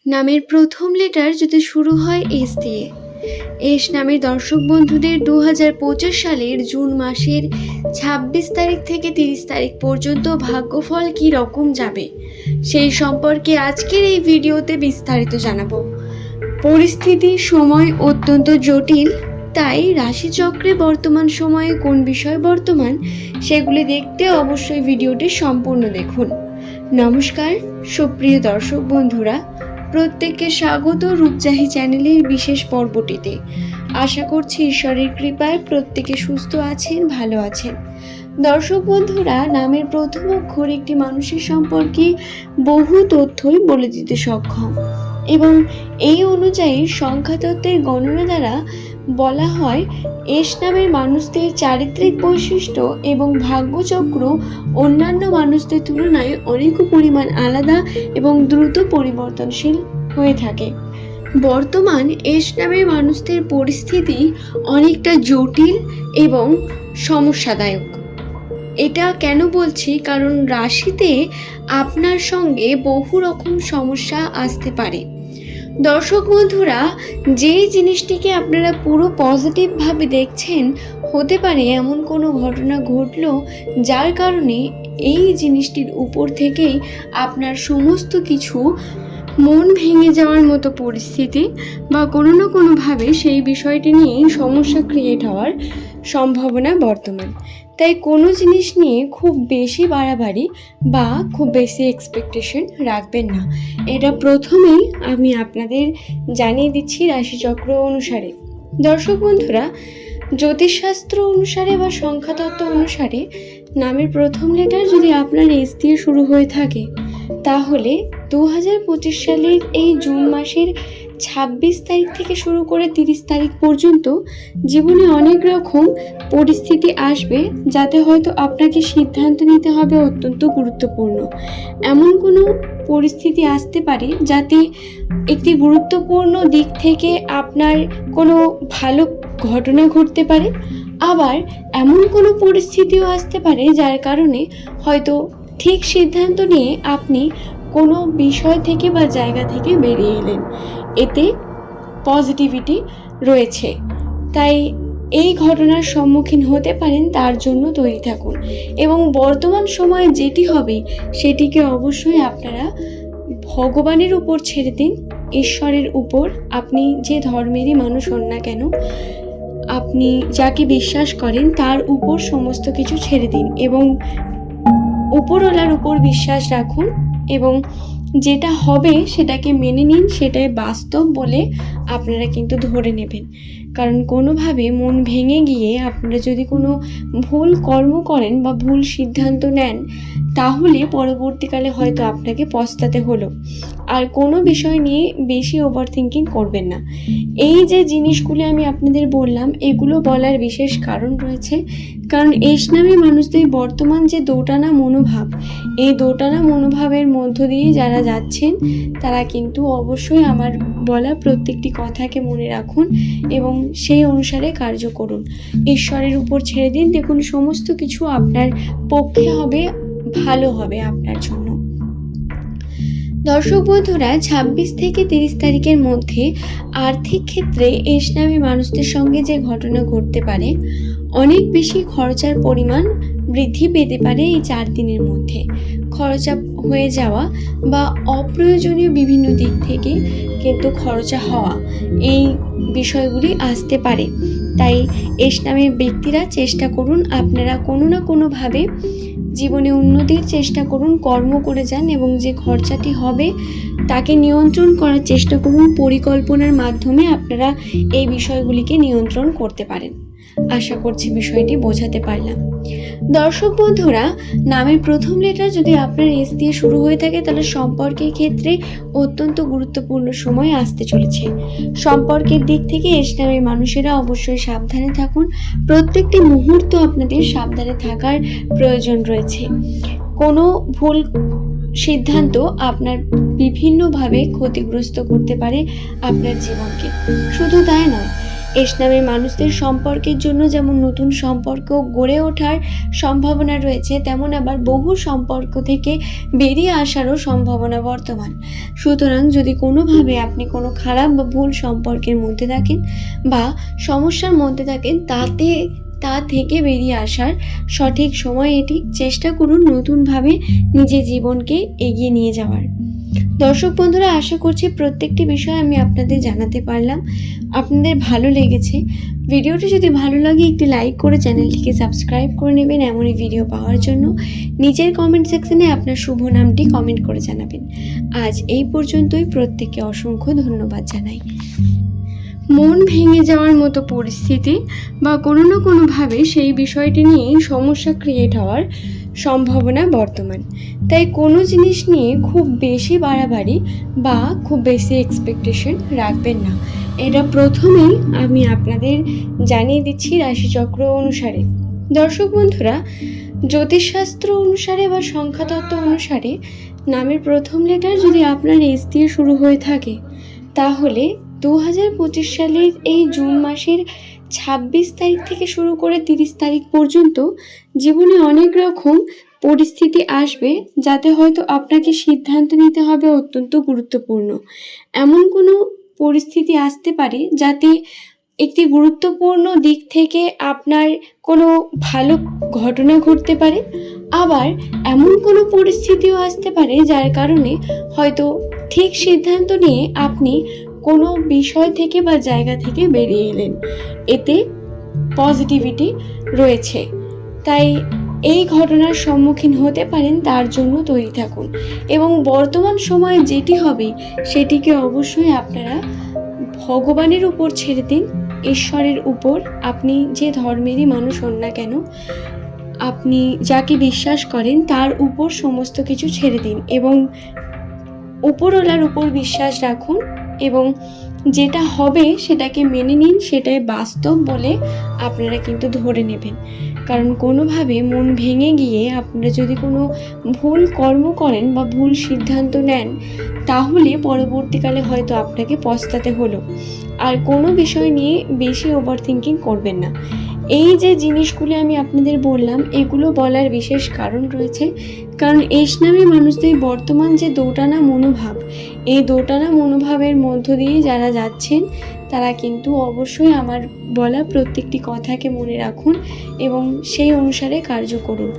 নামের প্রথম লেটার যদি শুরু হয় এস দিয়ে। এস নামের দর্শক বন্ধুদের 2025 সালের জুন মাসের 26 তারিখ থেকে 30 তারিখ পর্যন্ত ভাগ্যফল কী রকম যাবে সেই সম্পর্কে আজকের এই ভিডিওতে বিস্তারিত জানাবো। পরিস্থিতি সময় অত্যন্ত জটিল, তাই রাশিচক্রে বর্তমান সময়ে কোন বিষয় বর্তমান সেগুলি দেখতে অবশ্যই ভিডিওটি সম্পূর্ণ দেখুন। নমস্কার সুপ্রিয় দর্শক বন্ধুরা, প্রত্যেককে স্বাগত রূপজাহি চ্যানেলের বিশেষ পর্বটিতে। আশা করছি ঈশ্বরের কৃপায় প্রত্যেকে সুস্থ আছেন, ভালো আছেন। দর্শক বন্ধুরা, নামের প্রথম অক্ষর একটি মানুষের সম্পর্কে বহু তথ্যই বলে দিতে সক্ষম এবং এই অনুযায়ী সংখ্যাতত্ত্বের গণনা দ্বারা বলা হয় এস নামের মানুষদের চারিত্রিক বৈশিষ্ট্য এবং ভাগ্যচক্র অন্যান্য মানুষদের তুলনায় অনেক পরিমাণ আলাদা এবং দ্রুত পরিবর্তনশীল হয়ে থাকে। বর্তমান এস নামের মানুষদের পরিস্থিতি অনেকটা জটিল এবং সমস্যাদায়ক। এটা কেন বলছি, কারণ রাশিতে আপনার সঙ্গে বহু রকম সমস্যা আসতে পারে। দর্শক বন্ধুরা, যেই জিনিসটিকে আপনারা পুরো পজিটিভভাবে দেখছেন, হতে পারে এমন কোনো ঘটনা ঘটলো যার কারণে এই জিনিসটির উপর থেকেই আপনার সমস্ত কিছু মন ভেঙে যাওয়ার মতো পরিস্থিতি বা কোনো না কোনোভাবে সেই বিষয়টি নিয়েই সমস্যা ক্রিয়েট হওয়ার সম্ভাবনা বর্তমান। তাই কোনো জিনিস নিয়ে খুব বেশি বাড়াবাড়ি বা খুব বেশি এক্সপেকটেশন রাখবেন না। এটা প্রথমেই আমি আপনাদের জানিয়ে দিচ্ছি রাশিচক্র অনুসারে। দর্শক বন্ধুরা, জ্যোতিষশাস্ত্র অনুসারে বা সংখ্যাতত্ত্ব অনুসারে নামের প্রথম লেটার যদি আপনার এস দিয়ে শুরু হয়ে থাকে, তাহলে 2025 সালের এই জুন মাসের 26 তারিখ থেকে শুরু করে 30 তারিখ পর্যন্ত জীবনে অনেক রকম পরিস্থিতি আসবে, যাতে হয়তো আপনাকে সিদ্ধান্ত নিতে হবে অত্যন্ত গুরুত্বপূর্ণ। এমন কোনো পরিস্থিতি আসতে পারে যাতে একটি গুরুত্বপূর্ণ দিক থেকে আপনার কোনো ভালো ঘটনা ঘটতে পারে, আবার এমন কোনো পরিস্থিতিও আসতে পারে যার কারণে হয়তো ঠিক সিদ্ধান্ত নিয়ে আপনি কোনো বিষয় থেকে বা জায়গা থেকে বেরিয়ে এলেন। এতে পজিটিভিটি রয়েছে, তাই এই ঘটনার সম্মুখীন হতে পারেন, তার জন্য তৈরি থাকুন। এবং বর্তমান সময়ে যেটি হবে সেটিকে অবশ্যই আপনারা ভগবানের উপর ছেড়ে দিন, ঈশ্বরের উপর। আপনি যে ধর্মেরই মানুষ হন না কেন, আপনি যাকে বিশ্বাস করেন তার উপর সমস্ত কিছু ছেড়ে দিন এবং উপরওয়ালার উপর বিশ্বাস রাখুন এবং যেটা হবে সেটাকে মেনে নিন, সেটাই বাস্তব বলে আপনারা কিন্তু ধরে নেবেন। কারণ কোনোভাবে মন ভেঙে গিয়ে আপনারা যদি কোনো ভুল কর্ম করেন বা ভুল সিদ্ধান্ত নেন, তাহলে পরবর্তীকালে হয়তো আপনাকে পস্তাতে হলো। আর কোনো বিষয় নিয়ে বেশি ওভার থিঙ্কিং করবেন না। এই যে জিনিসগুলি আমি আপনাদের বললাম, এগুলো বলার বিশেষ কারণ রয়েছে। কারণ এস নামে মানুষদের বর্তমান যে দোটানা মনোভাব, এই দোটানা মনোভাবের মধ্য দিয়ে যারা যাচ্ছেন তারা কিন্তু অবশ্যই আমার বলা প্রত্যেকটি কথাকে মনে রাখুন এবং সেই অনুসারে কার্য করুন। ঈশ্বরের উপর ছেড়ে দিন, দেখুন সমস্ত কিছু আপনার পক্ষে হবে, ভালো হবে আপনার জন্য। দর্শক বন্ধুরা, 26 থেকে 30 তারিখের মধ্যে আর্থিক ক্ষেত্রে এস নামে মানুষদের সঙ্গে যে ঘটনা ঘটতে পারে, অনেক বেশি খরচার পরিমাণ বৃদ্ধি পেতে পারে। এই 4 দিনের মধ্যে খরচা হয়ে যাওয়া বা অপ্রয়োজনীয় বিভিন্ন দিক থেকে কিন্তু খরচা হওয়া, এই বিষয়গুলি আসতে পারে। তাই এস নামের ব্যক্তিরা চেষ্টা করুন, আপনারা কোনো না কোনোভাবে জীবনে উন্নতির চেষ্টা করুন, কর্ম করে যান এবং যে খরচাটি হবে তাকে নিয়ন্ত্রণ করার চেষ্টা করুন। পরিকল্পনার মাধ্যমে আপনারা এই বিষয়গুলিকে নিয়ন্ত্রণ করতে পারেন। আশা করছি বিষয়টি বোঝাতে পারলাম। দর্শক বন্ধুরা, নামের প্রথম লেটার যদি আপনার এস দিয়ে শুরু হয়ে থাকে, তাহলে সম্পর্কের ক্ষেত্রে অত্যন্ত গুরুত্বপূর্ণ সময় আসতে চলেছে। সম্পর্কের দিক থেকে এস নামের মানুষেরা অবশ্যই সাবধানে থাকুন। প্রত্যেকটি মুহূর্ত আপনাদের সাবধানে থাকার প্রয়োজন রয়েছে। কোনো ভুল সিদ্ধান্ত আপনার বিভিন্নভাবে ক্ষতিগ্রস্ত করতে পারে আপনার জীবনকে। শুধু তাই নয়, এস নামের মানুষদের সম্পর্কের জন্য যেমন নতুন সম্পর্ক গড়ে ওঠার সম্ভাবনা রয়েছে, তেমন আবার বহু সম্পর্ক থেকে বেরিয়ে আসারও সম্ভাবনা বর্তমান। সুতরাং যদি কোনোভাবে আপনি কোনো খারাপ বা ভুল সম্পর্কের মধ্যে থাকেন বা সমস্যার মধ্যে থাকেন, তা থেকে বেরিয়ে আসার সঠিক সময় এটি। চেষ্টা করুন নতুনভাবে নিজের জীবনকে এগিয়ে নিয়ে যাওয়ার। দর্শক বন্ধুরা, আশা করছি প্রত্যেকটি বিষয় আমি আপনাদের জানাতে পারলাম, আপনাদের ভালো লেগেছে। ভিডিওটি যদি ভালো লাগে একটি লাইক করে চ্যানেলটিকে সাবস্ক্রাইব করে নেবেন এমনই ভিডিও পাওয়ার জন্য। নিচের কমেন্ট সেকশনে আপনার শুভ নামটি কমেন্ট করে জানাবেন। আজ এই পর্যন্তই, প্রত্যেককে অসংখ্য ধন্যবাদ জানাই। মন ভেঙে যাওয়ার মতো পরিস্থিতি বা কোনো না কোনোভাবে সেই বিষয়টি নিয়েই সমস্যা ক্রিয়েট হওয়ার সম্ভাবনা বর্তমান। তাই কোনো জিনিস নিয়ে খুব বেশি বাড়াবাড়ি বা খুব বেশি এক্সপেকটেশন রাখবেন না। এটা প্রথমেই আমি আপনাদের জানিয়ে দিচ্ছি রাশিচক্র অনুসারে। দর্শক বন্ধুরা, জ্যোতিষশাস্ত্র অনুসারে বা সংখ্যাতত্ত্ব অনুসারে নামের প্রথম লেটার যদি আপনার এস দিয়ে শুরু হয়ে থাকে, তাহলে 2025 সালের এই জুন মাসের 26 তারিখ থেকে শুরু করে 30 তারিখ পর্যন্ত জীবনে অনেক রকম পরিস্থিতি আসবে, যাতে হয়তো আপনাকে সিদ্ধান্ত নিতে হবে অত্যন্ত গুরুত্বপূর্ণ। এমন কোনো পরিস্থিতি আসতে পারে যাতে একটি গুরুত্বপূর্ণ দিক থেকে আপনার কোনো ভালো ঘটনা ঘটতে পারে, আবার এমন কোনো পরিস্থিতিও আসতে পারে যার কারণে হয়তো ঠিক সিদ্ধান্ত নিয়ে আপনি কোনো বিষয় থেকে বা জায়গা থেকে বেরিয়ে এলেন। এতে পজিটিভিটি রয়েছে, তাই এই ঘটনার সম্মুখীন হতে পারেন, তার জন্য তৈরি থাকুন। এবং বর্তমান সময়ে যেটি হবে সেটিকে অবশ্যই আপনারা ভগবানের উপর ছেড়ে দিন, ঈশ্বরের উপর। আপনি যে ধর্মেরই মানুষ হন না কেন, আপনি যাকে বিশ্বাস করেন তার উপর সমস্ত কিছু ছেড়ে দিন এবং উপরওয়ালার উপর বিশ্বাস রাখুন, এবং যেটা হবে সেটাকে মেনে নিন, সেটাই বাস্তব বলে আপনারা কিন্তু ধরে নেবেন। কারণ কোনোভাবে মন ভেঙে গিয়ে আপনারা যদি কোনো ভুল কর্ম করেন বা ভুল সিদ্ধান্ত নেন, তাহলে পরবর্তীকালে হয়তো আপনাকে পস্তাতে হলো। আর কোনো বিষয় নিয়ে বেশি ওভার থিঙ্কিং করবেন না। এই যে জিনিসগুলো আমি আপনাদের বললাম, এগুলো বলার বিশেষ কারণ রয়েছে। কারণ এস নামী মানুষদের বর্তমান যে দোটানা মনোভাব, এই দোটানা মনোভাবের মধ্য দিয়ে যারা যাচ্ছেন, তারা কিন্তু অবশ্যই আমার বলা প্রত্যেকটি কথাকে মনে রাখুন এবং সেই অনুসারে কার্য করুন।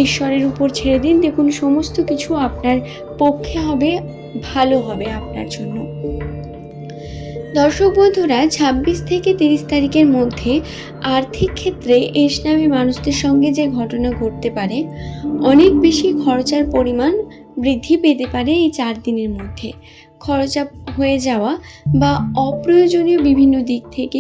ঈশ্বরের উপর ছেড়ে দিন, দেখুন সমস্ত কিছু আপনার পক্ষে হবে, ভালো হবে আপনার জন্য। দর্শক বন্ধুরা, 26 থেকে 30 তারিখের মধ্যে আর্থিক ক্ষেত্রে এস নামী মানুষদের সঙ্গে যে ঘটনা ঘটতে পারে, অনেক বেশি খরচার পরিমাণ বৃদ্ধি পেতে পারে এই 4 দিনের মধ্যে। খরচা হয়ে যাওয়া বা অপ্রয়োজনীয় বিভিন্ন দিক থেকে